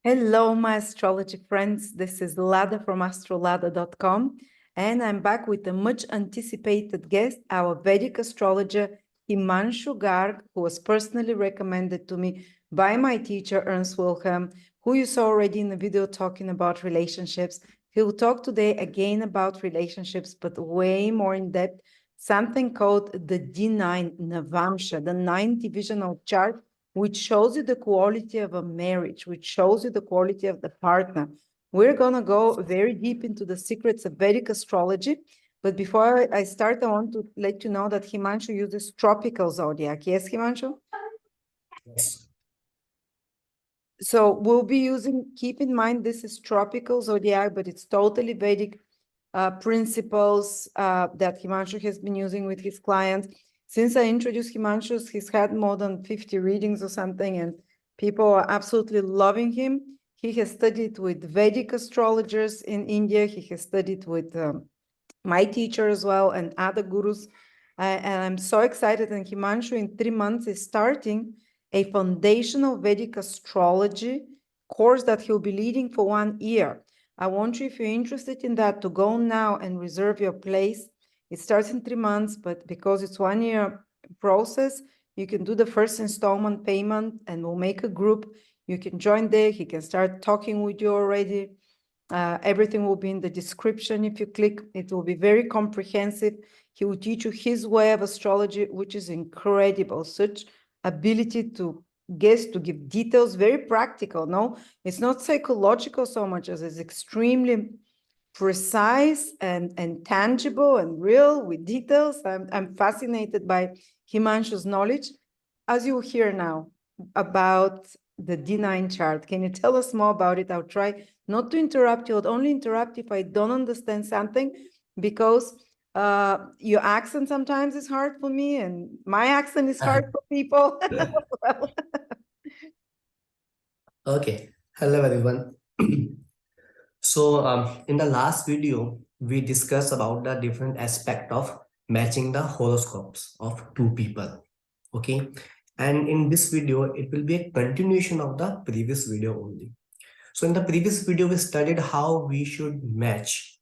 Hello, my astrology friends. This is Lada from AstroladaOfficial, and I'm back with a much anticipated guest, our Vedic astrologer, Himanshu Garg, who was personally recommended to me by my teacher, Ernst Wilhelm, who you saw already in the video talking about relationships. He'll talk today again about relationships, but way more in depth, something called the D9 Navamsha, the 9th Divisional chart, which shows you the quality of a marriage, which shows you the quality of the partner. We're going to go very deep into the secrets of Vedic astrology. But before I start, I want to let you know that Himanshu uses tropical zodiac. Yes, Himanshu? Yes. So we'll be using, keep in mind, this is tropical zodiac, but it's totally Vedic principles that Himanshu has been using with his clients. Since I introduced Himanshu, he's had more than 50 readings or something, and people are absolutely loving him. He has studied with Vedic astrologers in India. He has studied with my teacher as well and other gurus. And I'm so excited. And Himanshu in 3 months is starting a foundational Vedic astrology course that he'll be leading for 1 year. I want you, if you're interested in that, to go now and reserve your place. It starts in 3 months, but because it's 1 year process, you can do the first installment payment and we'll make a group. You can join there. He can start talking with you already. Everything will be in the description. If you click, it will be very comprehensive. He will teach you his way of astrology, which is incredible. Such ability to guess, to give details, very practical. No, it's not psychological so much as it's extremely precise and tangible and real with details. I'm fascinated by Himanshu's knowledge, as you hear now about the D9 chart. Can you tell us more about it? I'll try not to interrupt you. I'll only interrupt if I don't understand something, because your accent sometimes is hard for me and my accent is hard for people. Well, Okay. Hello, everyone. So, in the last video, we discussed about the different aspect of matching the horoscopes of two people. Okay. And in this video, it will be a continuation of the previous video only. So in the previous video, we studied how we should match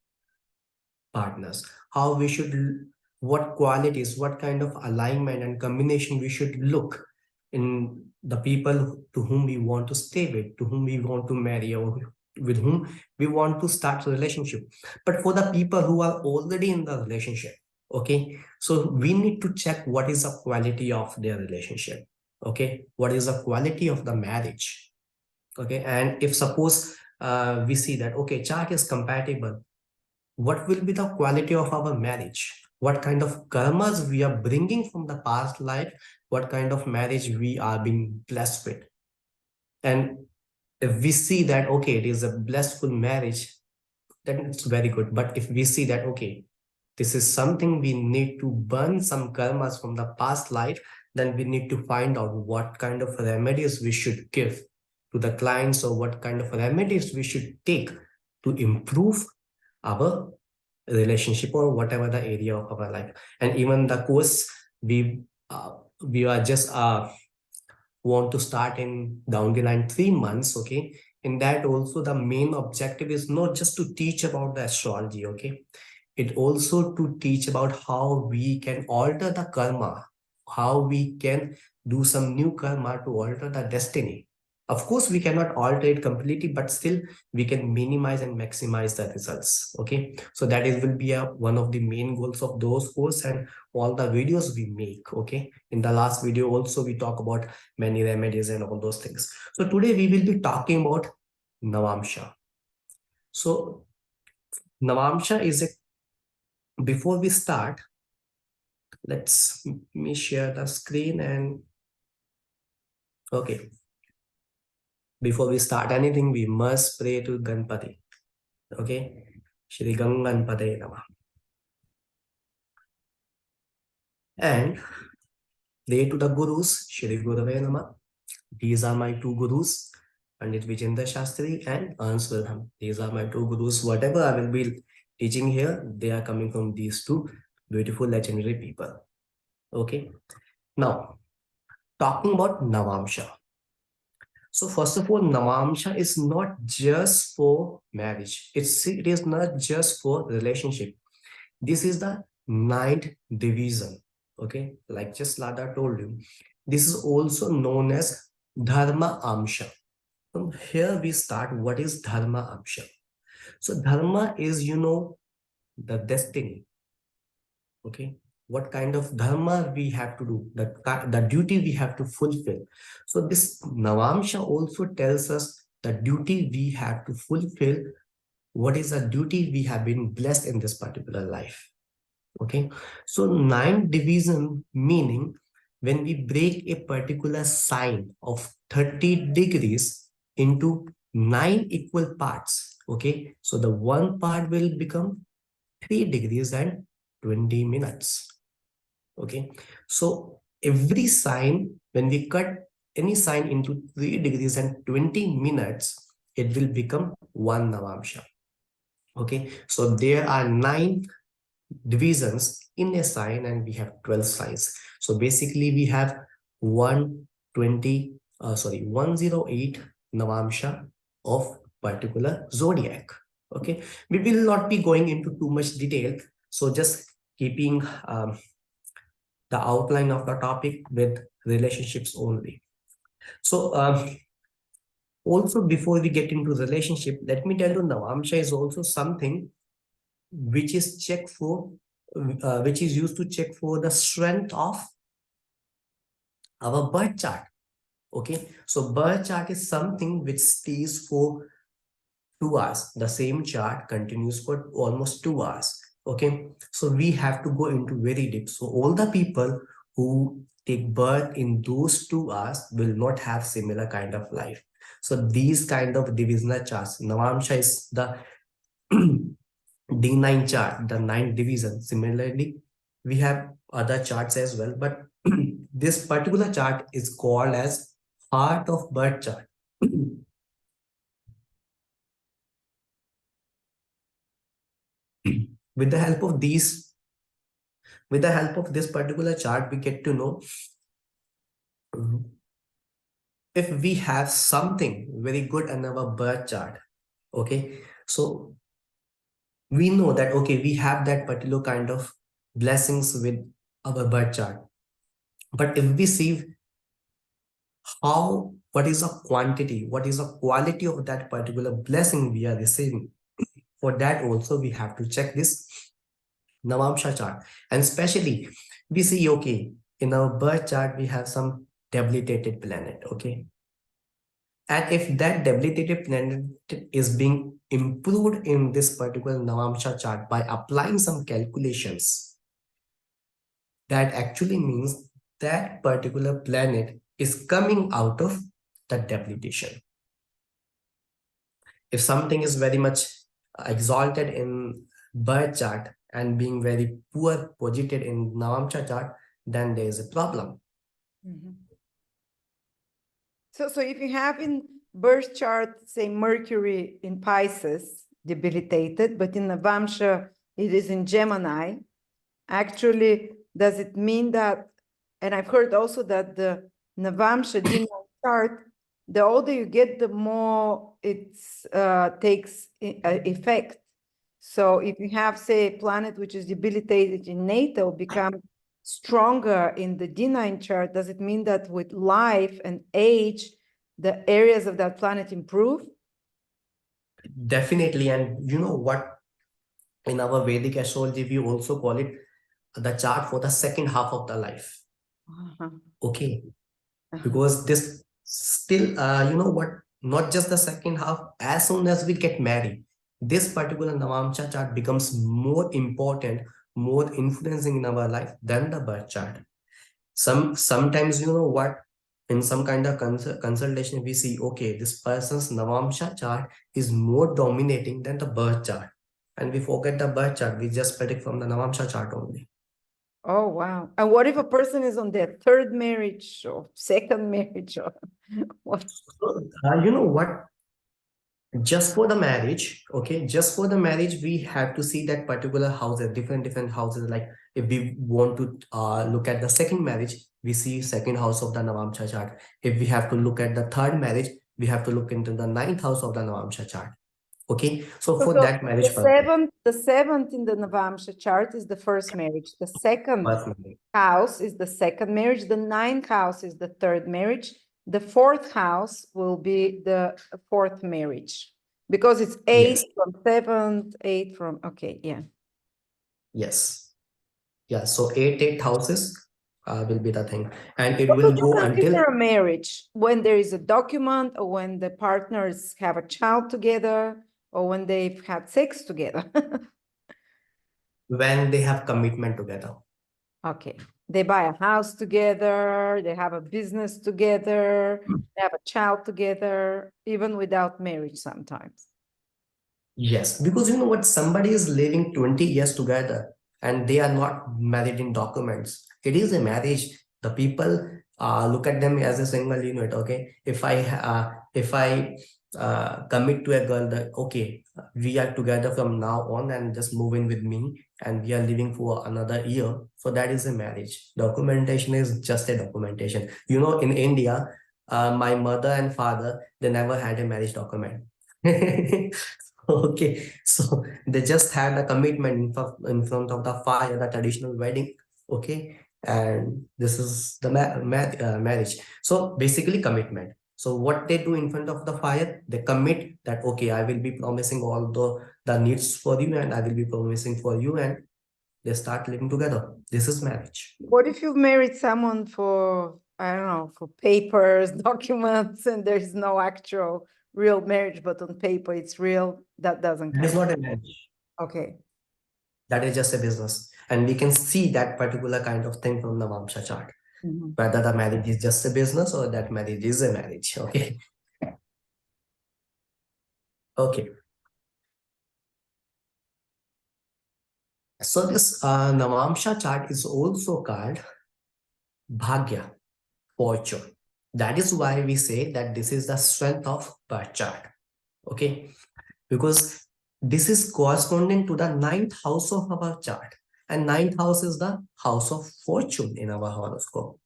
partners, how we should, what qualities, what kind of alignment and combination we should look in the people to whom we want to stay with, to whom we want to marry, or with whom we want to start a relationship. But for the people who are already in the relationship, okay, so we need to check what is the quality of their relationship, okay, what is the quality of the marriage, okay. And if suppose we see that, okay, chart is compatible, what will be the quality of our marriage, what kind of karmas we are bringing from the past life, what kind of marriage we are being blessed with. And if we see that, okay, it is a blissful marriage, then it's very good. But if we see that, okay, this is something we need to burn some karmas from the past life, then we need to find out what kind of remedies we should give to the clients, or what kind of remedies we should take to improve our relationship or whatever the area of our life. And even the course we are just want to start in down the line 3 months, okay. In that also, the main objective is not just to teach about the astrology, okay, it also to teach about how we can alter the karma, how we can do some new karma to alter the destiny. Of course, we cannot alter it completely, but still we can minimize and maximize the results, okay. So that is will be one of the main goals of those course and all the videos we make, okay. In the last video also, we talk about many remedies and all those things. So today we will be talking about Navamsha. So Navamsha is a, before we start, let's me share the screen. And okay, before we start anything, we must pray to Ganpati, okay. Shri Ganganpate Namah. And pray to the gurus, Shri Gurave Namah. These are my two gurus, Pandit Vijendra Shastri and Ernst Wilhelm. These are my two gurus. Whatever I will be teaching here, they are coming from these two beautiful legendary people. Okay. Now, talking about Navamsha. So first of all, Navamsha is not just for marriage. It is not just for relationship. This is the 9th division. Okay, like just Lada told you. This is also known as Dharma Amsha. From here we start. What is Dharma Amsha? So Dharma is, the destiny. Okay, what kind of dharma we have to do, the duty we have to fulfill. So this Navamsha also tells us the duty we have to fulfill. What is the duty we have been blessed in this particular life? Okay, so 9th division meaning when we break a particular sign of 30 degrees into 9 equal parts. Okay, so the one part will become 3 degrees and 20 minutes. Okay, so every sign, when we cut any sign into 3 degrees and 20 minutes, it will become one Navamsha. Okay, so there are 9 divisions in a sign and we have 12 signs. So basically we have 108 Navamsha of particular zodiac. Okay, we will not be going into too much detail. So just keeping the outline of the topic with relationships only. So also before we get into relationship, let me tell you Navamsha is also something which is which is used to check for the strength of our birth chart. Okay, so birth chart is something which stays for 2 hours. The same chart continues for almost 2 hours. Okay, so we have to go into very deep. So all the people who take birth in those 2 hours will not have similar kind of life. So these kind of divisional charts, Navamsha is the D9 chart, the 9th division. Similarly, we have other charts as well, but this particular chart is called as heart of birth chart. With the help of this particular chart, we get to know if we have something very good in our birth chart. Okay, so we know that, okay, we have that particular kind of blessings with our birth chart. But if we see what is the quantity, what is the quality of that particular blessing we are receiving, for that also we have to check this Navamsha chart. And especially we see, okay, in our birth chart we have some debilitated planet. Okay, and if that debilitated planet is being improved in this particular Navamsha chart by applying some calculations, that actually means that particular planet is coming out of the debilitation. If something is very much exalted in birth chart and being very poor posited in Navamsha chart, then there is a problem. So if you have in birth chart, say Mercury in Pisces, debilitated, but in Navamsha it is in Gemini, actually, does it mean that, and I've heard also that the Navamsha D9 chart, the older you get, the more it takes effect. So if you have, say, a planet which is debilitated in natal, become stronger in the D9 chart, does it mean that with life and age, the areas of that planet improve? Definitely. And you know what? In our Vedic astrology, we also call it the chart for the second half of the life. Okay. Because this still, you know what? Not just the second half, as soon as we get married, this particular Navamsha chart becomes more important, more influencing in our life than the birth chart. Sometimes, you know what, in some kind of consultation we see, okay, this person's Navamsha chart is more dominating than the birth chart, and we forget the birth chart, we just predict from the Navamsha chart only. Oh, wow. And what if a person is on their third marriage or second marriage or what? You know what, just for the marriage, okay, just for the marriage we have to see that particular houses, different houses. Like if we want to look at the second marriage, we see second house of the Navamsha chart. If we have to look at the third marriage, we have to look into the ninth house of the Navamsha chart. Okay, so for So that marriage the seventh in the Navamsha chart is the first marriage. The second personally, house is the second marriage. The ninth house is the third marriage. The fourth house will be the fourth marriage because it's eight yes, from seventh, eight from, okay, yeah. yes, yeah. So eight houses will be the thing, and it What will would you go until consider a marriage? When there is a document or when the partners have a child together or when they've had sex together? when they have commitment together. Okay, they buy a house together, they have a business together, they have a child together, even without marriage sometimes. Yes, because you know what, somebody is living 20 years together and they are not married in documents. It is a marriage. The people look at them as a single unit. Okay, if I commit to a girl that okay, we are together from now on and just move in with me and we are living for another year. So that is a marriage. Documentation is just a documentation. You know, in India, my mother and father, they never had a marriage document. Okay, so they just had a commitment in front of the fire, the traditional wedding. Okay, and this is the marriage. So basically, commitment. So what they do in front of the fire, they commit that okay, I will be promising all the needs for you, and I will be promising for you, and they start living together. This is marriage. What if you've married someone for, I don't know, for papers, documents, and there's no actual real marriage, but on paper it's real? That doesn't That is count. not a marriage. Okay. That is just a business, and we can see that particular kind of thing from the Vamsha chart. Mhm. Whether the marriage is just a business or that marriage is a marriage. Okay. Okay. So this Navamsha chart is also called Bhagya, fortune. That is why we say that this is the strength of birth chart. Okay. Because this is corresponding to the ninth house of our chart. And ninth house is the house of fortune in our horoscope.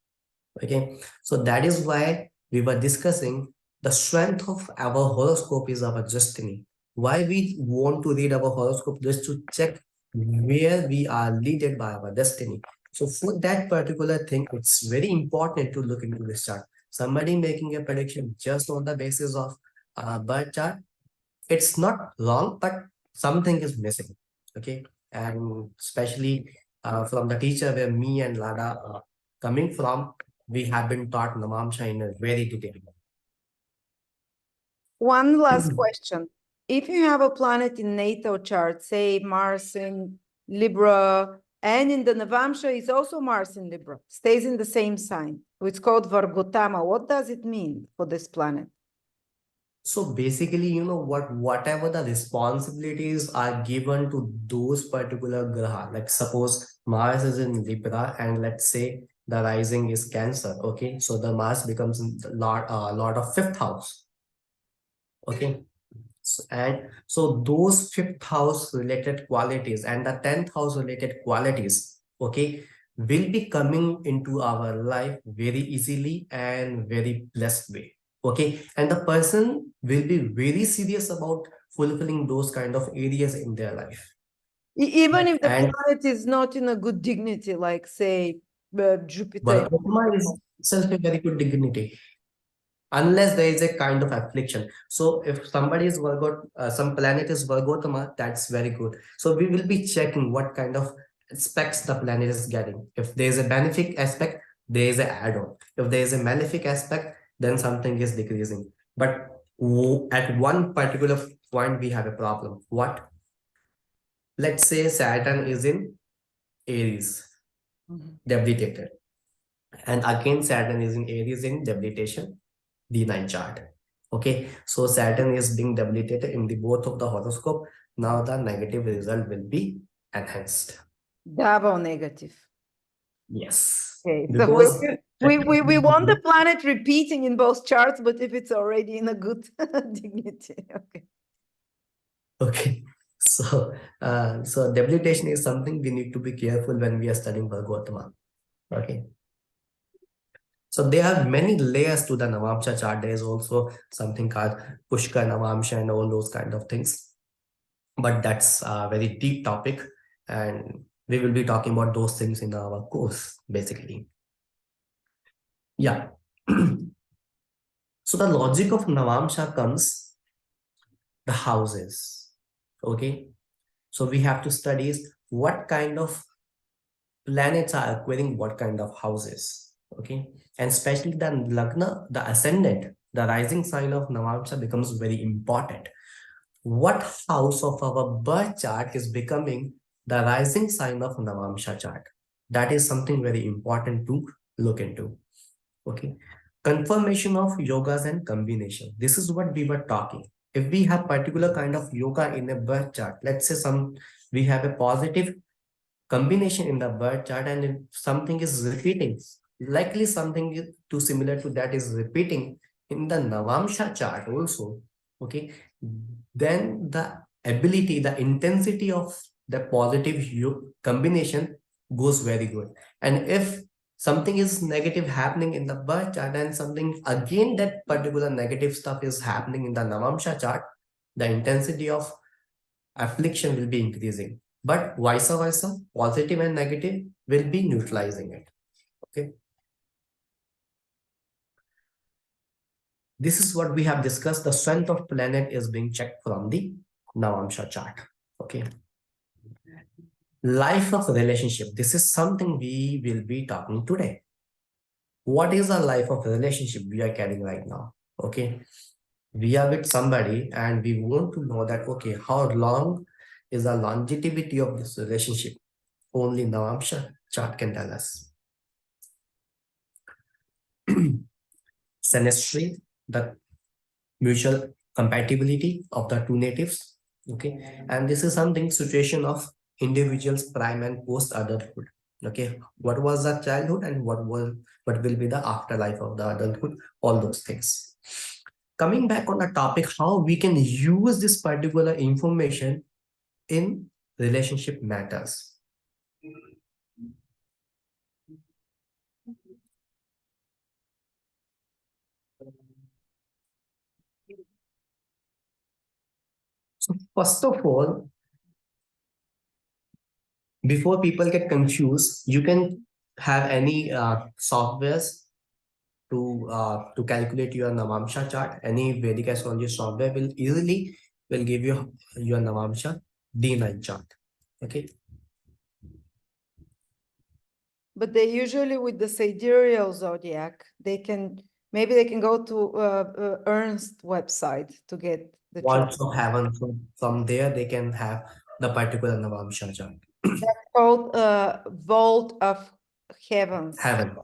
Okay, so that is why we were discussing the strength of our horoscope is our destiny. Why we want to read our horoscope, just to check where we are leaded by our destiny. So for that particular thing, it's very important to look into this chart. Somebody making a prediction just on the basis of birth chart, it's not wrong, but something is missing. Okay, and especially from the teacher where me and Lada are coming from, we have been taught Namamsha in a very detailed way. One last question. If you have a planet in natal chart, say Mars in Libra, and in the Navamsha is also Mars in Libra, stays in the same sign. It's called Vargotama. What does it mean for this planet? So basically, you know what, whatever the responsibilities are given to those particular graha, like suppose Mars is in Libra and let's say the rising is Cancer. Okay, so the Mars becomes the Lord of fifth house. Okay, and so those fifth house related qualities and the 10th house related qualities, okay, will be coming into our life very easily and very blessed way. Okay, and the person will be very serious about fulfilling those kind of areas in their life. Even if the And planet is not in a good dignity, like say Jupiter. Vargotama is itself a very good dignity, unless there is a kind of affliction. So if somebody is some planet is Vargotama, that's very good. So we will be checking what kind of aspects the planet is getting. If there is a benefic aspect, there is an add-on. If there is a malefic aspect, then something is decreasing. But at one particular point, we have a problem. What? Let's say Saturn is in Aries, Mhm. debilitated. And again, Saturn is in Aries in debilitation, D9 chart. Okay, so Saturn is being debilitated in the both of the horoscope. Now the negative result will be enhanced. Double negative. Yes, Okay, so because we want the planet repeating in both charts, but if it's already in a good dignity, okay. okay, so debilitation is something we need to be careful when we are studying Bhagavatama. Okay. So there are many layers to the Navamsha chart. There is also something called Pushkar Navamsha and all those kind of things. But that's a very deep topic, and we will be talking about those things in our course, basically. Yeah. So the logic of Navamsha comes the houses. Okay. So we have to study what kind of planets are acquiring what kind of houses. Okay. And especially the Lagna, the ascendant, the rising sign of Navamsha becomes very important. What house of our birth chart is becoming the rising sign of Navamsha chart? That is something very important to look into. Okay. Confirmation of yogas and combination. This is what we were talking. If we have particular kind of yoga in a birth chart, let's say we have a positive combination in the birth chart, and if something is repeating, likely something too similar to that is repeating in the Navamsha chart also, okay, then the ability, the intensity of the positive combination goes very good. And if something is negative happening in the birth chart and something again that particular negative stuff is happening in the Navamsha chart, the intensity of affliction will be increasing. But vice versa, positive and negative will be neutralizing it. Okay. This is what we have discussed. The strength of planet is being checked from the Navamsha chart. Okay. Life of relationship. This is something we will be talking today. What is a life of relationship we are carrying right now? Okay. We are with somebody and we want to know that, okay, how long is the longevity of this relationship? Only Navamsha chart can tell us. Synastry, the mutual compatibility of the two natives. Okay. And this is something situation of individuals prime and post adulthood. Okay. What was the childhood and what will be the afterlife of the adulthood, all those things. Coming back on the topic, how we can use this particular information in relationship matters. So first of all, before people get confused, you can have any softwares to calculate your Navamsha chart. Any Vedic astrology software will easily will give you your Navamsha D9 chart. Okay. But they usually with the sidereal zodiac, maybe they can go to Ernst website to get the chart. Walls of heaven. From there they can have the particular Navamsha chart. Called Vault of Heavens. Heaven.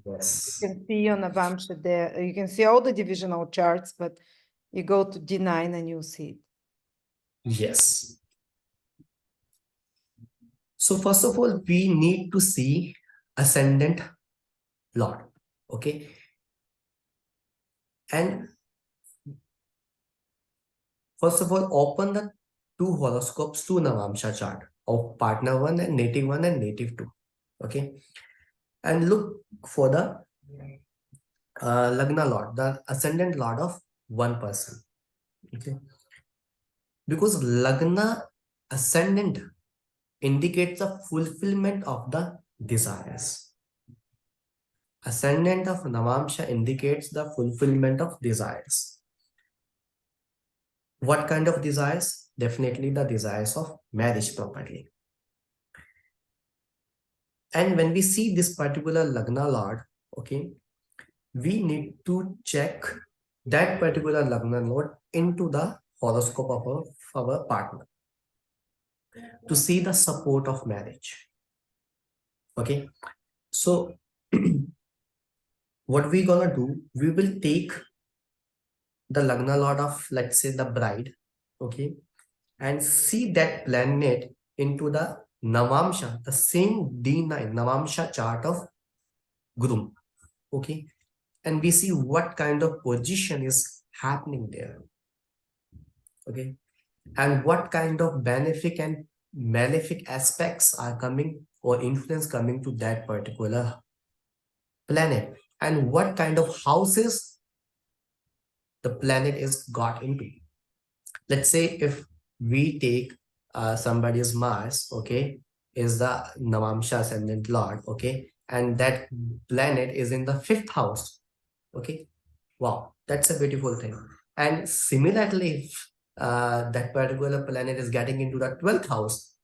Yes. You can see on Navamsha there. You can see all the divisional charts, but you go to D9 and you'll see it. Yes. So first of all, we need to see ascendant Lord. Okay. And first of all, open the two horoscopes to Navamsha chart of partner 1 and native 2. Okay. And look for the Lagna Lord, the ascendant Lord of one person. Okay. Because Lagna ascendant indicates the fulfillment of the desires. Ascendant of Navamsha indicates the fulfillment of desires. What kind of desires? Definitely the desires of marriage properly. And when we see this particular Lagna Lord, okay, we need to check that particular Lagna Lord into the horoscope of our partner to see the support of marriage. Okay, so what we gonna do, we will take the Lagna Lord of, let's say, the bride, okay, and see that planet into the Navamsha, the same D9 Navamsha chart of groom, okay, and we see what kind of position is happening there, okay, and what kind of benefic and malefic aspects are coming or influence coming to that particular planet. and what kind of houses the planet is got into. Let's say if we take somebody's Mars, okay, is the Navamsha ascendant lord, okay, and that planet is in the fifth house, okay. Wow, that's a beautiful thing. And similarly, if that particular planet is getting into the 12th house,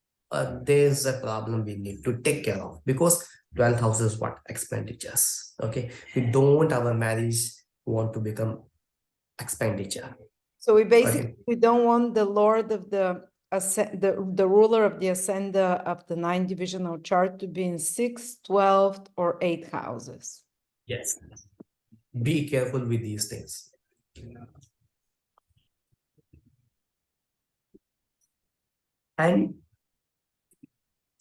there's a problem we need to take care of, because 12th house is what? Expenditures. Okay. We don't, our marriage want to become expenditure. So we Okay. basically don't want the lord of the ruler of the ascendant of the 9th divisional chart to be in 6th, 12th, or 8th houses. Yes. Be careful with these things. And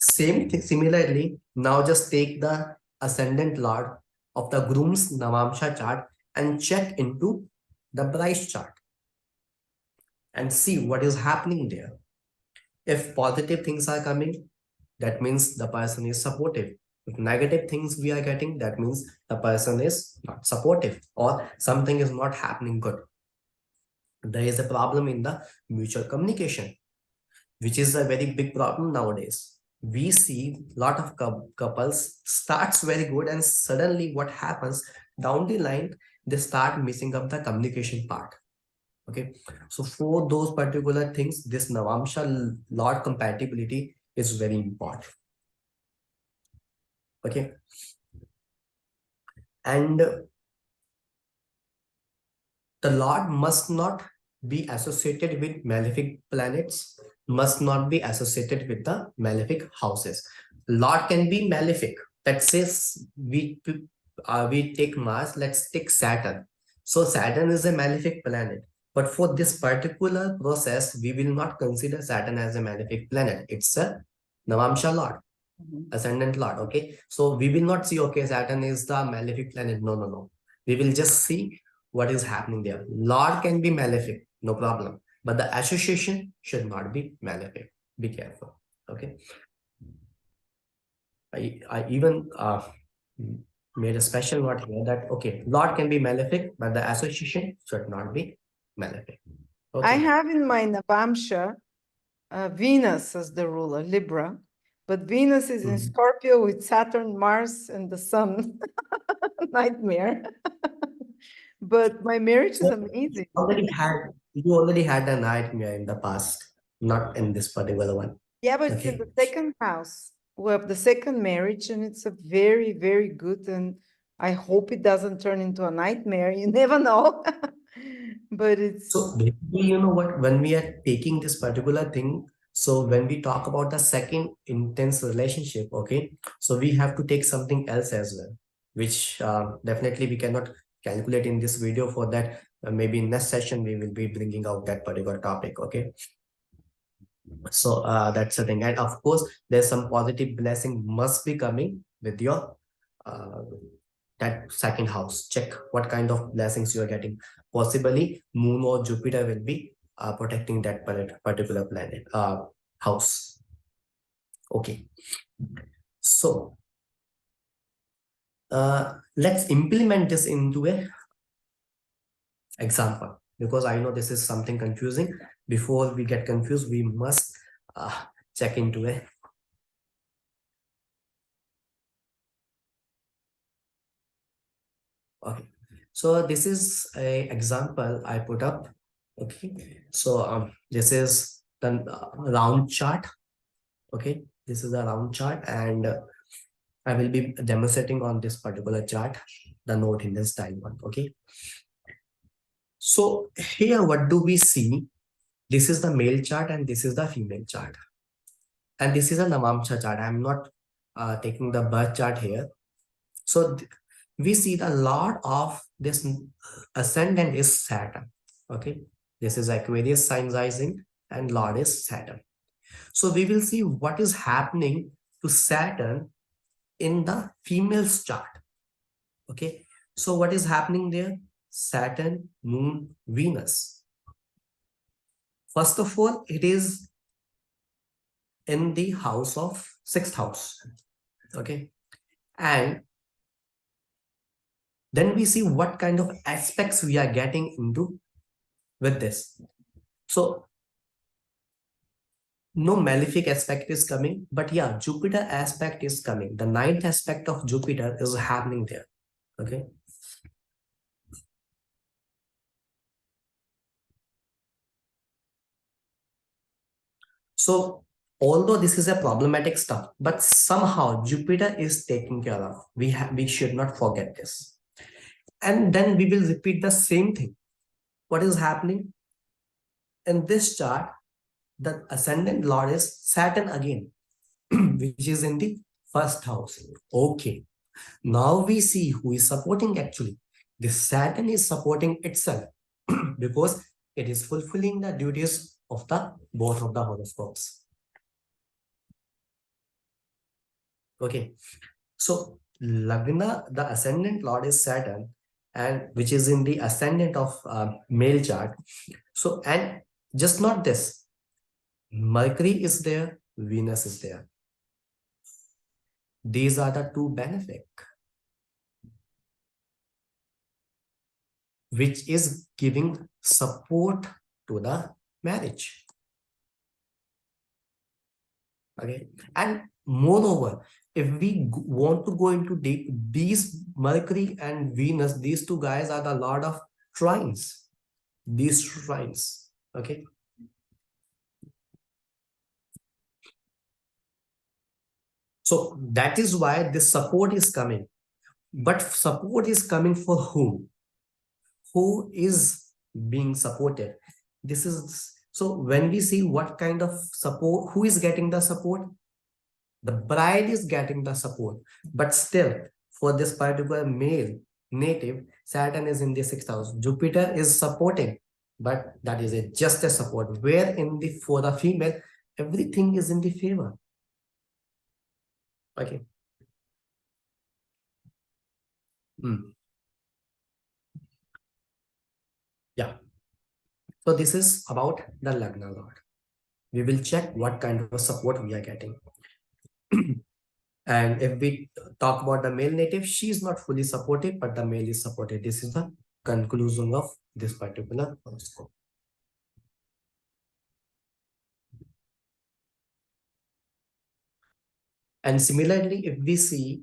same thing, similarly, now just take the ascendant lord of the groom's Navamsha chart and check into the bride's chart and see what is happening there. If positive things are coming, that means the person is supportive. If negative things we are getting, that means the person is not supportive or something is not happening good. There is a problem in the mutual communication, which is a very big problem nowadays. We see a lot of couples starts very good, and suddenly what happens down the line, they start missing up the communication part. Okay, so for those particular things, this Navamsha Lord compatibility is very important. Okay, and the Lord must not be associated with malefic planets, must not be associated with the malefic houses. Lord can be malefic. That says we take Mars, let's take Saturn. So Saturn is a malefic planet. But for this particular process, we will not consider Saturn as a malefic planet. It's a Navamsha Lord, ascendant Lord. Okay. So we will not see, okay, Saturn is the malefic planet. No, no, no. We will just see what is happening there. Lord can be malefic, no problem. But the association should not be malefic. Be careful. Okay. I even made a special note here that, okay, Lord can be malefic, but the association should not be malefic. Okay. I have in my Navamsha Venus as the ruler, Libra, but Venus is in Scorpio with Saturn, Mars, and the Sun. Nightmare. But my marriage is amazing. You already had a nightmare in the past, not in this particular one. Yeah, but it's in the second house. We have the second marriage, and it's a very, very good. And I hope it doesn't turn into a nightmare. You never know. But it's So basically, you know what, when we are taking this particular thing, so when we talk about the second intense relationship, okay, so we have to take something else as well, which definitely we cannot calculate in this video. For that, maybe in next session, we will be bringing out that particular topic, okay. So that's the thing. And of course, there's some positive blessing must be coming with your uh, that second house. Check what kind of blessings you are getting. Possibly Moon or Jupiter will be protecting that particular planet house. Okay. So let's implement this into a example, because I know this is something confusing. Before we get confused, we must check into a okay. So this is a example I put up. Okay. So this is the round chart. Okay. This is a round chart, and I will be demonstrating on this particular chart, the North Indian style one. Okay. So here, what do we see? This is the male chart and this is the female chart. And this is a Navamsha chart. I'm not taking the birth chart here. So we see the Lord of this ascendant is Saturn. Okay. This is Aquarius sign rising and Lord is Saturn. So we will see what is happening to Saturn in the female's chart. Okay. So what is happening there? Saturn, Moon, Venus. First of all, it is in the house of sixth house. Okay. And Then we see what kind of aspects we are getting into with this. So no malefic aspect is coming, but yeah, Jupiter aspect is coming. The ninth aspect of Jupiter is happening there. Okay. So although this is a problematic stuff, but somehow Jupiter is taken care of. We should not forget this. And then we will repeat the same thing. What is happening in this chart? The ascendant lord is Saturn again, which is in the first house. Okay. Now we see who is supporting actually. The Saturn is supporting itself because it is fulfilling the duties of the both of the horoscopes. Okay. So Lagna, the ascendant lord is Saturn, and which is in the ascendant of male chart. So, and just not this, Mercury is there, Venus is there. These are the two benefic, which is giving support to the marriage. Okay. And moreover, if we want to go into deep, these Mercury and Venus, these two guys are the lord of trines. These trines. Okay. So that is why this support is coming. But support is coming for whom? Who is being supported? This is so when we see what kind of support, who is getting the support? The bride is getting the support. But still, for this particular male native, Saturn is in the sixth house. Jupiter is supporting, but that is just a support. Where in the for the female, everything is in the favor. Okay. Yeah. So this is about the Lagna Lord. We will check what kind of support we are getting. And if we talk about the male native, she is not fully supported, but the male is supported. This is the conclusion of this particular horoscope. And similarly, if we see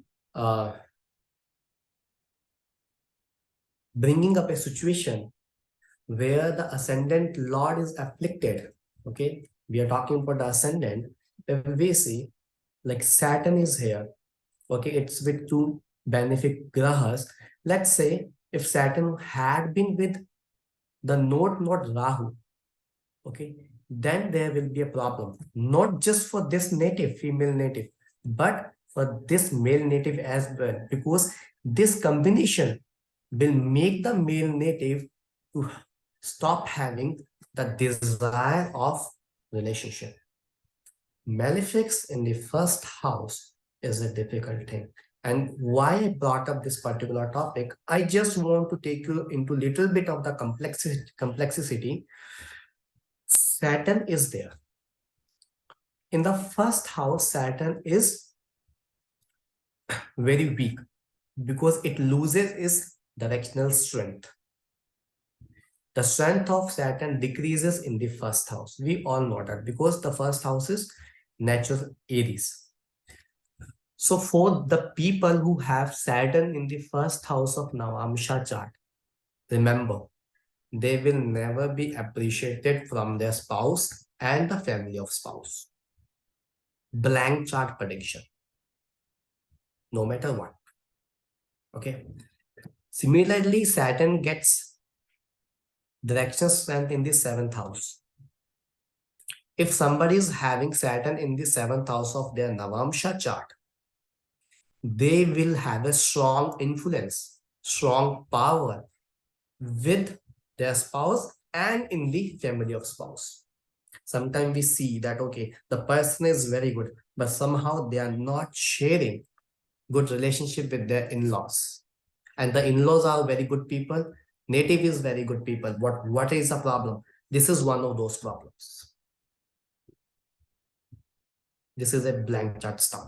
bringing up a situation where the ascendant lord is afflicted, okay, we are talking about the ascendant. If we see like Saturn is here, okay, it's with two benefic grahas. Let's say if Saturn had been with the node not Rahu, okay, then there will be a problem, not just for this native, female native, but for this male native as well, because this combination will make the male native to stop having the desire of relationship. Malefics in the first house is a difficult thing. And why I brought up this particular topic, I just want to take you into a little bit of the complexity. Saturn is there. In the first house, Saturn is very weak because it loses its directional strength. The strength of Saturn decreases in the first house. We all know that because the first house is natural Aries. So for the people who have Saturn in the first house of Navamsha chart, remember, they will never be appreciated from their spouse and the family of spouse. Blank chart prediction, no matter what. Okay. Similarly, Saturn gets direction strength in the seventh house. If somebody is having Saturn in the seventh house of their Navamsha chart, they will have a strong influence, strong power with their spouse and in the family of spouse. Sometimes we see that, okay, the person is very good, but somehow they are not sharing good relationship with their in-laws. And the in-laws are very good people. Native is very good people. What is the problem? This is one of those problems. This is a blank chart stuff.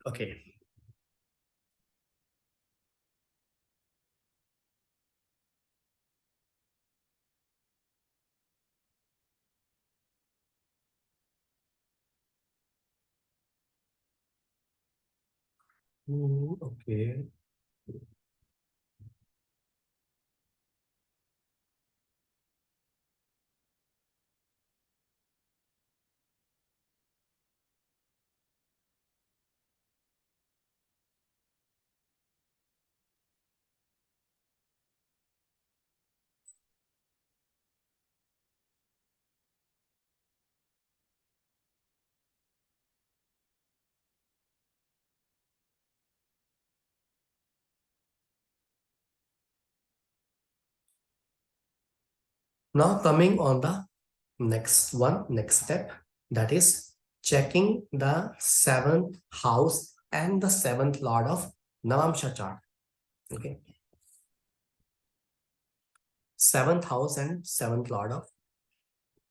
Okay. Okay. Now coming on the next step, that is checking the seventh house and the seventh lord of Navamsha chart. Okay. Seventh house and seventh lord of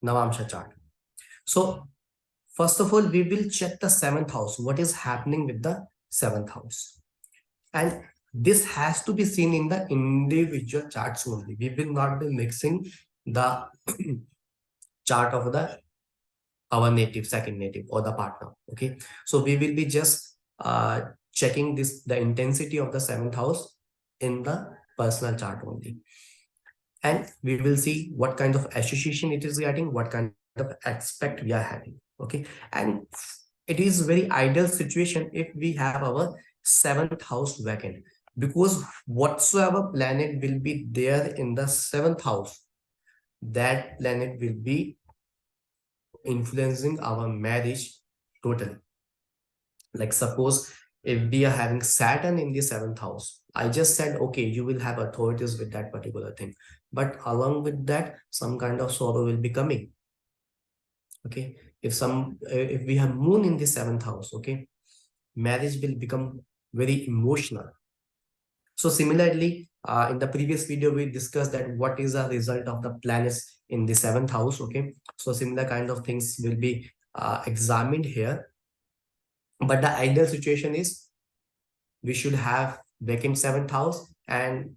Navamsha chart. So first of all, we will check the seventh house. What is happening with the seventh house? And this has to be seen in the individual charts only. We will not be mixing the chart of the our native, second native, or the partner. Okay, so we will be just checking this the intensity of the seventh house in the personal chart only, and we will see what kind of association it is getting, what kind of aspect we are having. Okay, and it is very ideal situation if we have our seventh house vacant, because whatsoever planet will be there in the seventh house, that planet will be influencing our marriage totally. Like suppose if we are having Saturn in the seventh house, I just said, okay, you will have authorities with that particular thing. But along with that, some kind of sorrow will be coming. Okay. If we have moon in the seventh house, okay, marriage will become very emotional. So similarly, in the previous video, we discussed that what is the result of the planets in the seventh house. Okay. So similar kind of things will be examined here. But the ideal situation is we should have vacant seventh house and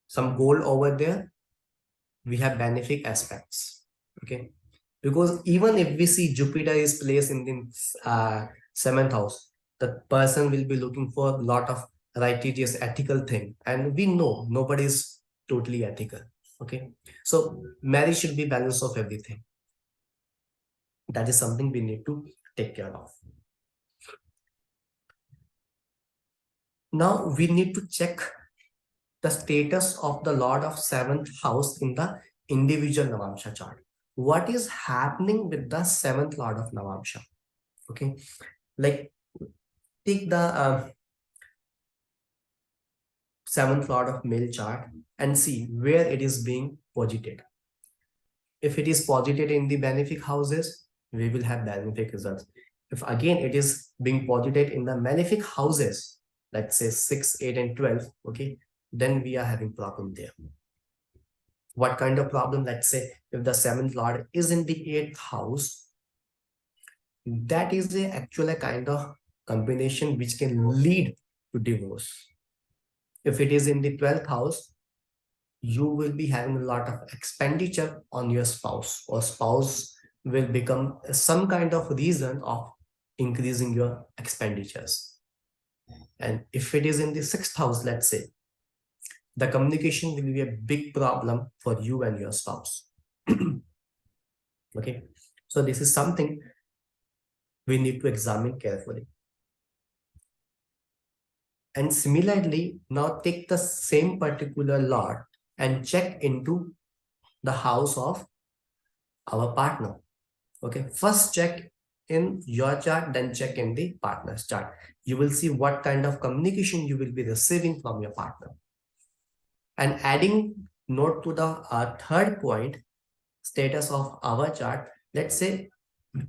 some goal over there. We have benefic aspects. Okay. Because even if we see Jupiter is placed in the seventh house, the person will be looking for a lot of righteous ethical thing. And we know nobody is totally ethical. Okay. So marriage should be balance of everything. That is something we need to take care of. Now we need to check the status of the Lord of seventh house in the individual Navamsha chart. What is happening with the seventh Lord of Navamsha? Okay, like take the seventh Lord of male chart and see where it is being posited. If it is posited in the benefic houses, we will have benefic results. If again it is being posited in the malefic houses, let's say 6, 8, and 12, okay, then we are having problem there. What kind of problem? Let's say if the seventh lord is in the eighth house, that is a actual kind of combination which can lead to divorce. If it is in the 12th house, you will be having a lot of expenditure on your spouse, or spouse will become some kind of reason of increasing your expenditures. And if it is in the sixth house, let's say, the communication will be a big problem for you and your spouse. Okay, so this is something we need to examine carefully. And similarly, now take the same particular lot and check into the house of our partner. Okay, first check in your chart, then check in the partner's chart. You will see what kind of communication you will be receiving from your partner. And adding note to the third point, status of our chart, let's say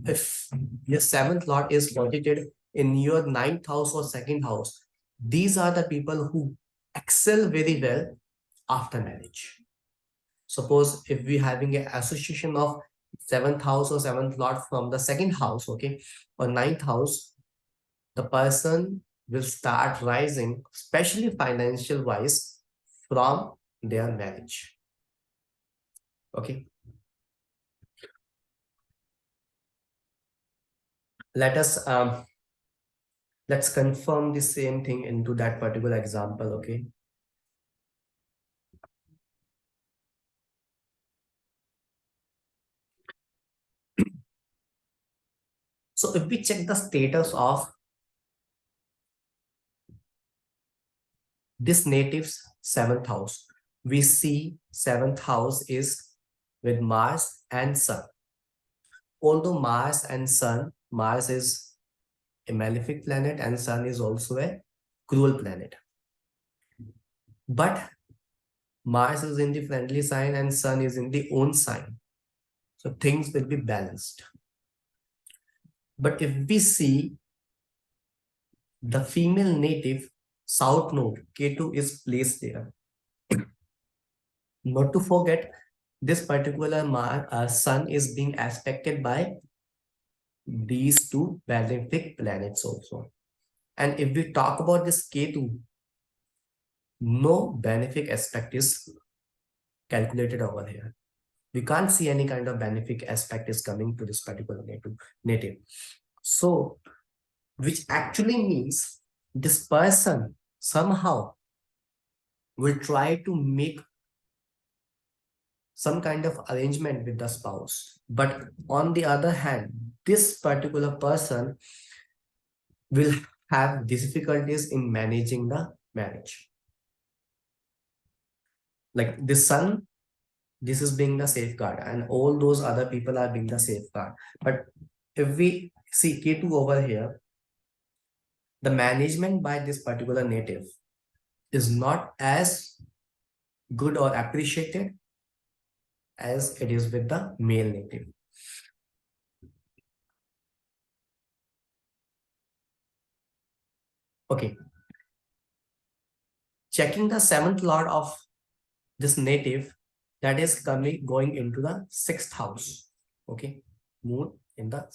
if your seventh lord is located in your ninth house or second house, these are the people who excel very well after marriage. Suppose if we having an association of seventh house or seventh lord from the second house, okay, or ninth house, the person will start rising, especially financial wise, from their marriage. Okay. Let us let's confirm the same thing into that particular example. Okay. So if we check the status of this native's seventh house, we see seventh house is with Mars and Sun. Although Mars is a malefic planet and Sun is also a cruel planet. But Mars is in the friendly sign and Sun is in the own sign. So things will be balanced. But if we see the female native south node, Ketu is placed there. Not to forget, this particular Sun is being aspected by these two malefic planets also. And if we talk about this Ketu, no benefic aspect is calculated over here. We can't see any kind of benefic aspect is coming to this particular native. So, which actually means this person somehow will try to make some kind of arrangement with the spouse. But on the other hand, this particular person will have difficulties in managing the marriage. Like the Sun, this is being the safeguard, and all those other people are being the safeguard. But if we see K2 over here, the management by this particular native is not as good or appreciated as it is with the male native. Okay. Checking the seventh lord of this native, that is going into the sixth house. Okay. Moon in the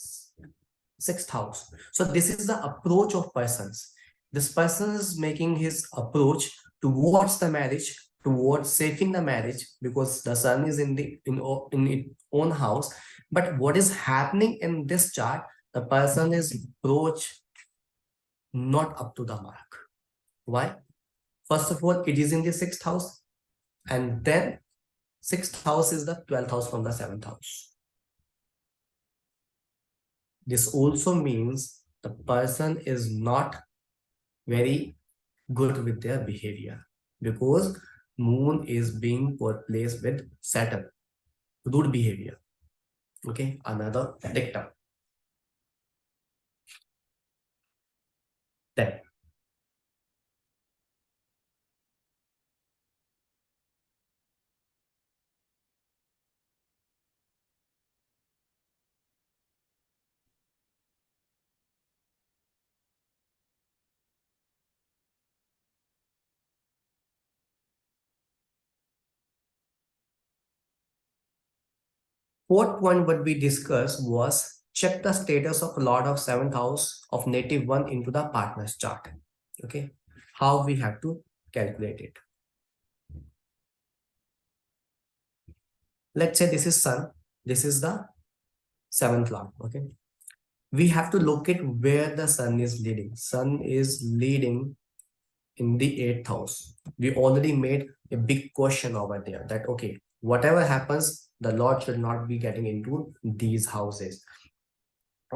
sixth house. So this is the approach of persons. This person is making his approach towards the marriage, towards saving the marriage, because the Sun is in its own house. But what is happening in this chart? The person is approach not up to the mark. Why? First of all, it is in the sixth house, and then sixth house is the 12th house from the seventh house. This also means the person is not very good with their behavior, because moon is being placed with Saturn. Rude behavior. Okay, another dictum. Then fourth point what we discussed was check the status of Lord of seventh house of native one into the partner's chart. Okay, how we have to calculate it. Let's say this is Sun, this is the seventh Lord. Okay, we have to locate where the Sun is leading. Sun is leading in the eighth house. We already made a big question over there that, okay, whatever happens, the Lord should not be getting into these houses.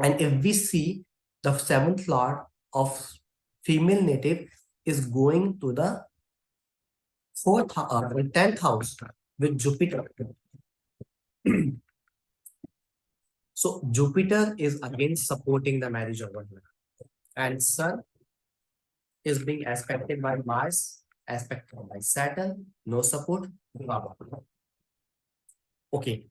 And if we see the seventh Lord of female native is going to the 10th house with Jupiter. So Jupiter is again supporting the marriage over here. And Sun is being aspected by Mars, aspected by Saturn, no support. Okay.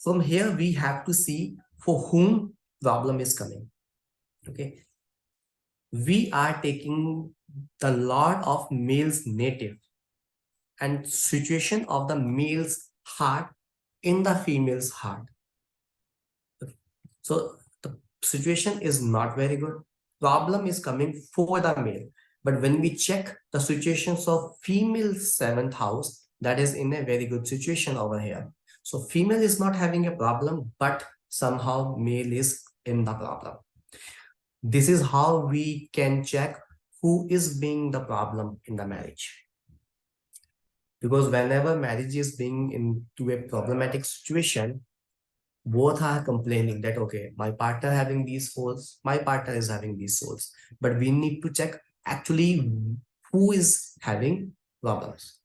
From here, we have to see for whom problem is coming. Okay. We are taking the Lord of males native, and situation of the males heart in the female's heart. So the situation is not very good. Problem is coming for the male. But when we check the situations of female seventh house, that is in a very good situation over here. So female is not having a problem, but somehow male is in the problem. This is how we can check who is being the problem in the marriage. Because whenever marriage is being into a problematic situation, both are complaining that okay, my partner having these faults, my partner is having these faults, but we need to check actually who is having problems.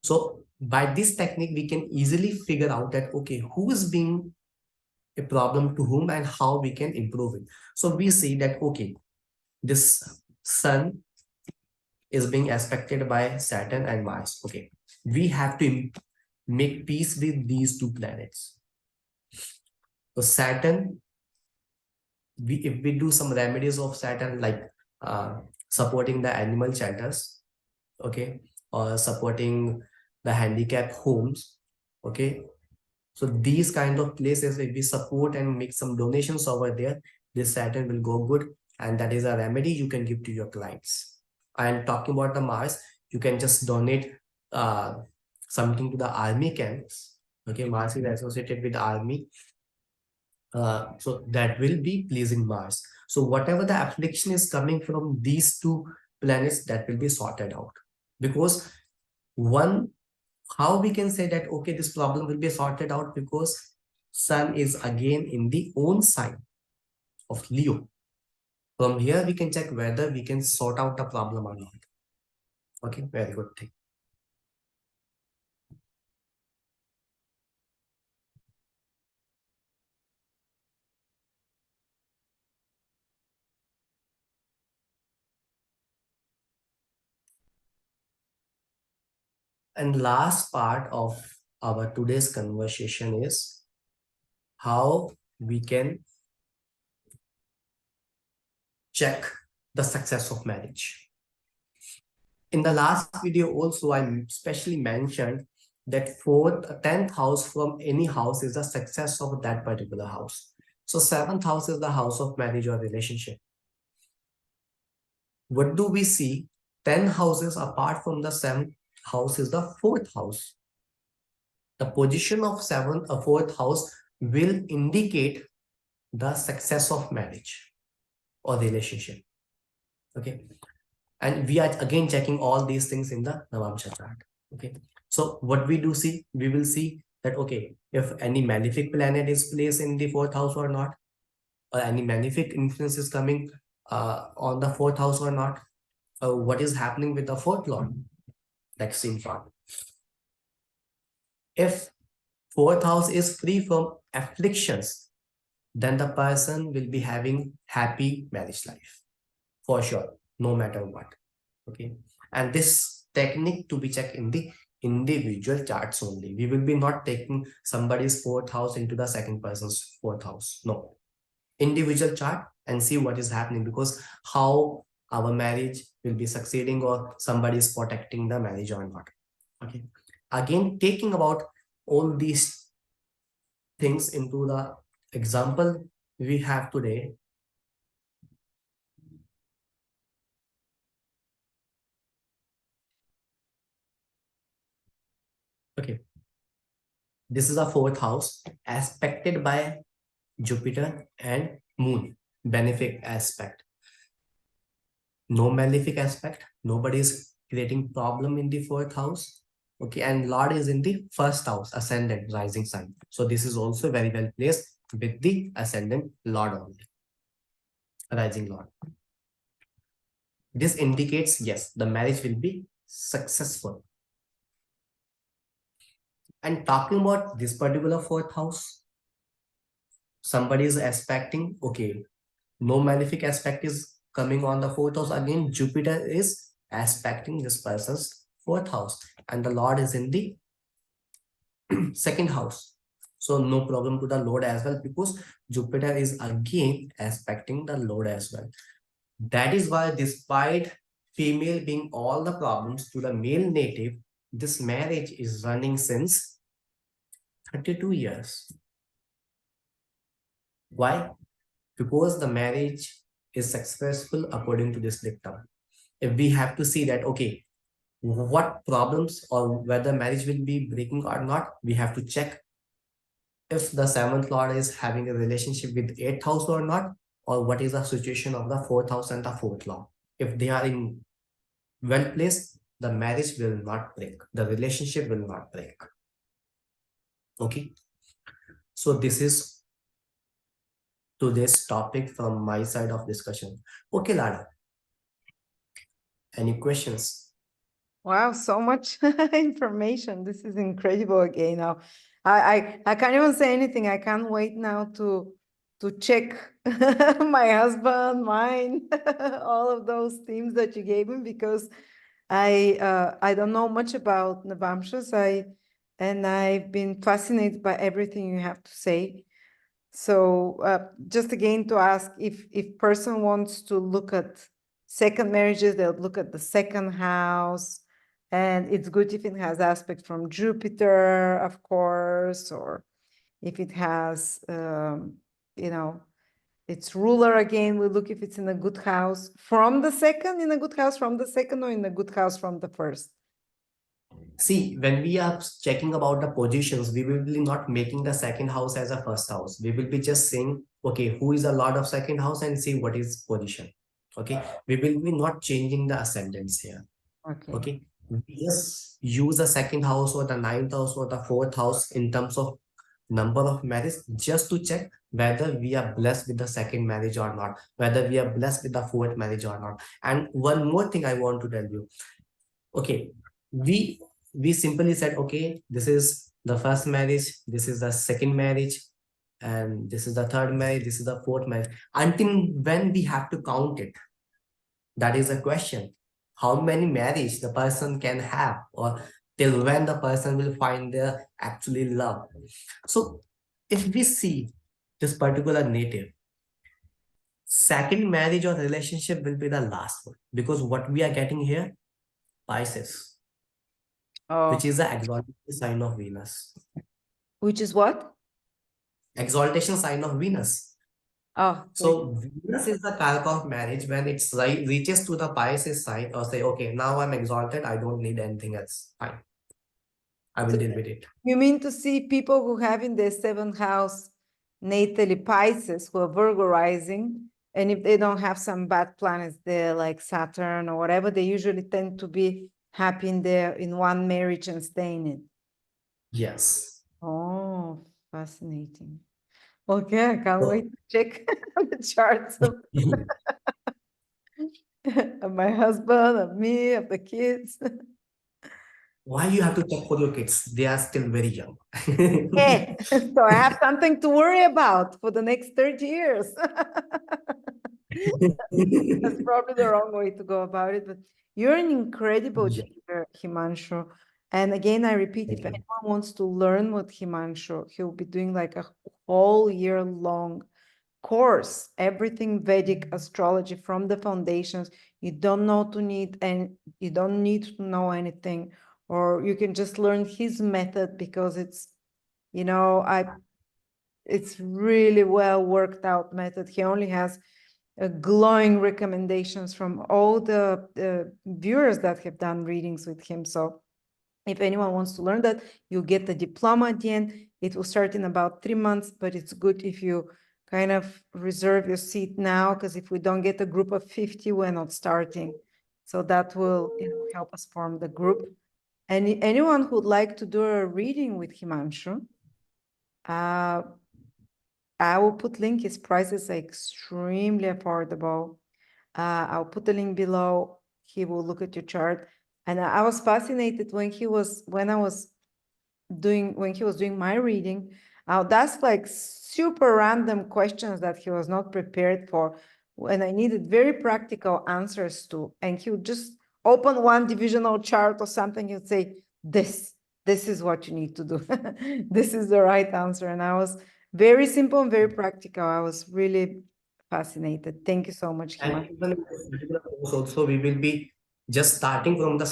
So by this technique we can easily figure out that okay, who is being a problem to whom and how we can improve it. So we see that okay, this sun is being aspected by Saturn and Mars. Okay, we have to make peace with these two planets. So Saturn, if we do some remedies of Saturn like uh, supporting the animal shelters, okay, or supporting the handicap homes, okay. So these kind of places, if we support and make some donations over there, this Saturn will go good, and that is a remedy you can give to your clients. And talking about the Mars, you can just donate uh, something to the army camps. Okay, Mars is associated with the army, so that will be pleasing Mars. So whatever the affliction is coming from these two planets, that will be sorted out. Because one, how we can say that okay, this problem will be sorted out, because Sun is again in the own sign of Leo. From here we can check whether we can sort out the problem or not. Okay, very good thing. And last part of our today's conversation is how we can check the success of marriage. In the last video also, I especially mentioned that 10th house from any house is the success of that particular house. So 7th house is the house of marriage or relationship. What do we see? 10 houses apart from the 7th house is the 4th house. The position of 7th or 4th house will indicate the success of marriage or relationship. Okay. And we are again checking all these things in the Navamsha chart. Okay. So what we do see, we will see that, okay, if any malefic planet is placed in the 4th house or not, or any malefic influence is coming on the 4th house or not, what is happening with the 4th lord, that same part. If 4th house is free from afflictions, then the person will be having happy marriage life for sure, no matter what. Okay. And this technique to be checked in the individual charts only. We will be not taking somebody's 4th house into the second person's 4th house. No. Individual chart and see what is happening, because how our marriage will be succeeding or somebody is protecting the marriage or not. Okay. Again, taking about all these things into the example we have today. Okay. This is a 4th house aspected by Jupiter and Moon. Benefic aspect. No malefic aspect. Nobody is creating problem in the 4th house. Okay, and Lord is in the 1st house, ascendant, rising sign. So this is also very well placed with the ascendant Lord only, rising Lord. This indicates, yes, the marriage will be successful. And talking about this particular 4th house, somebody is aspecting, okay, no malefic aspect is coming on the 4th house. Again, Jupiter is aspecting this person's 4th house, and the Lord is in the 2nd house. So no problem to the Lord as well, because Jupiter is again aspecting the Lord as well. That is why, despite female being all the problems to the male native, this marriage is running since 32 years. Why? Because the marriage is successful according to this dictum. If we have to see that, okay, what problems or whether marriage will be breaking or not, we have to check if the seventh lord is having a relationship with eighth house or not, or what is the situation of the fourth house and the fourth lord. If they are in well placed, the marriage will not break, the relationship will not break. Okay, so this is today's topic from my side of discussion. Okay, Lada, any questions? Wow, so much information. This is incredible again now. I can't even say anything. I can't wait now to check my husband, mine, all of those themes that you gave me because I don't know much about Navamshas. And I've been fascinated by everything you have to say. So just again to ask if person wants to look at second marriages, they'll look at the second house, and it's good if it has aspect from Jupiter, of course, or if it has, you know, its ruler again. We look if it's in a good house from the second, in a good house from the second, or in a good house from the first. See, when we are checking about the positions, we will be not making the second house as a first house. We will be just saying, okay, who is a lord of second house and see what is position. Okay, we will be not changing the ascendants here. Okay. Okay, we just use the second house or the ninth house or the fourth house in terms of number of marriage just to check whether we are blessed with the second marriage or not, whether we are blessed with the fourth marriage or not. And one more thing I want to tell you. Okay, we simply said, okay, this is the first marriage, this is the second marriage, and this is the third marriage, this is the fourth marriage. Until when we have to count it? That is a question. How many marriage the person can have, or till when the person will find their actually love. So if we see this particular native, second marriage or relationship will be the last one, because what we are getting here, Pisces, which Oh, is the exaltation sign of Venus. which is what? Exaltation sign of Venus. Oh, So Venus is the karak of marriage. When it's reaches to the Pisces sign, or say, okay, now I'm exalted, I don't need anything else. Fine, I will so deal with it. you mean to see people who have in their seventh house natally Pisces who are Virgo rising, and if they don't have some bad planets there like Saturn or whatever, they usually tend to be happy in their in one marriage and staying in. Yes. Oh, fascinating. Okay, I can't So, wait to check the charts of of my husband, of me, of the kids. why you have to check for your kids? They are still very young. Eh, so I have something to worry about for the next 30 years. That's probably the wrong way to go about it, but you're an incredible Yeah. teacher, Himanshu. And again, I repeat, if Thank you. anyone wants to learn what Himanshu, he'll be doing like a whole year long course, everything Vedic astrology from the foundations. You don't know to need and you don't need to know anything, or you can just learn his method because it's, you know, it's really well worked out method. He only has glowing recommendations from all the viewers that have done readings with him. So if anyone wants to learn that, you get the diploma at the end. It will start in about 3 months, but it's good if you kind of reserve your seat now, because if we don't get a group of 50, we're not starting. So that will, you know, help us form the group. And anyone who'd like to do a reading with Himanshu, I will put link. His prices are extremely affordable. I'll put the link below. He will look at your chart. And I was fascinated when he was when he was doing my reading. I'll ask like super random questions that he was not prepared for, and I needed very practical answers to. And he would just open one divisional chart or something. He'd say, this is what you need to do. This is the right answer. And I was very simple and very practical. I was really fascinated. Thank you so much, And Hima. even in this particular course also, we will be just starting from the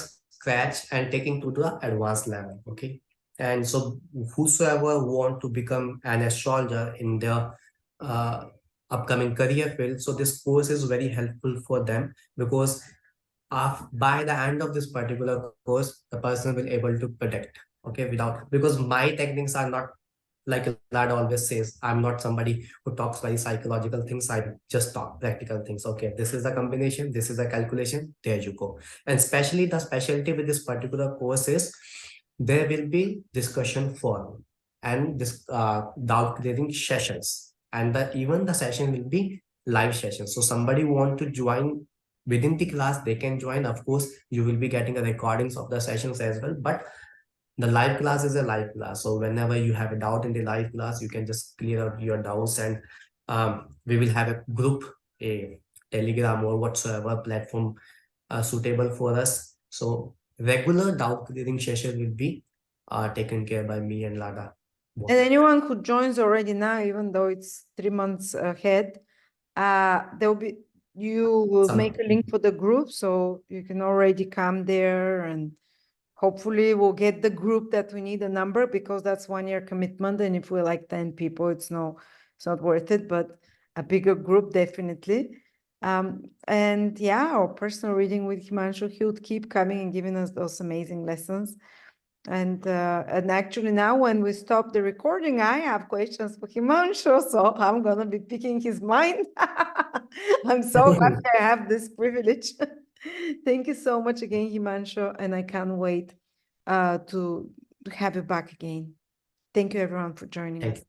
scratch and taking to the advanced level. Okay. And so whosoever want to become an astrologer in their uh, upcoming career field, so this course is very helpful for them, because by the end of this particular course, the person will able to predict. Okay, without, because my techniques are not like Lad always says, I'm not somebody who talks very psychological things. I just talk practical things. Okay, this is the combination, this is the calculation, there you go. And especially the specialty with this particular course is there will be discussion forum and this doubt clearing sessions, and even the session will be live session. So somebody want to join within the class, they can join. Of course, you will be getting the recordings of the sessions as well, but the live class is a live class. So whenever you have a doubt in the live class, you can just clear out your doubts, and we will have a group, a Telegram or whatsoever platform suitable for us. So regular doubt clearing session will be taken care by me and Lada. And anyone who joins already now, even though it's 3 months ahead, there'll be, you will make a link for the group, so you can already come there, and hopefully we'll get the group that we need a number, because that's 1 year commitment. And if we're like 10 people, it's not worth it, but a bigger group, definitely. And yeah, our personal reading with Himanshu, he would keep coming and giving us those amazing lessons. And actually now when we stop the recording, I have questions for Himanshu, so I'm gonna be picking his mind. I'm so happy I have this privilege. Thank you so much again, Himanshu, and I can't wait to have you back again. Thank you everyone for joining us.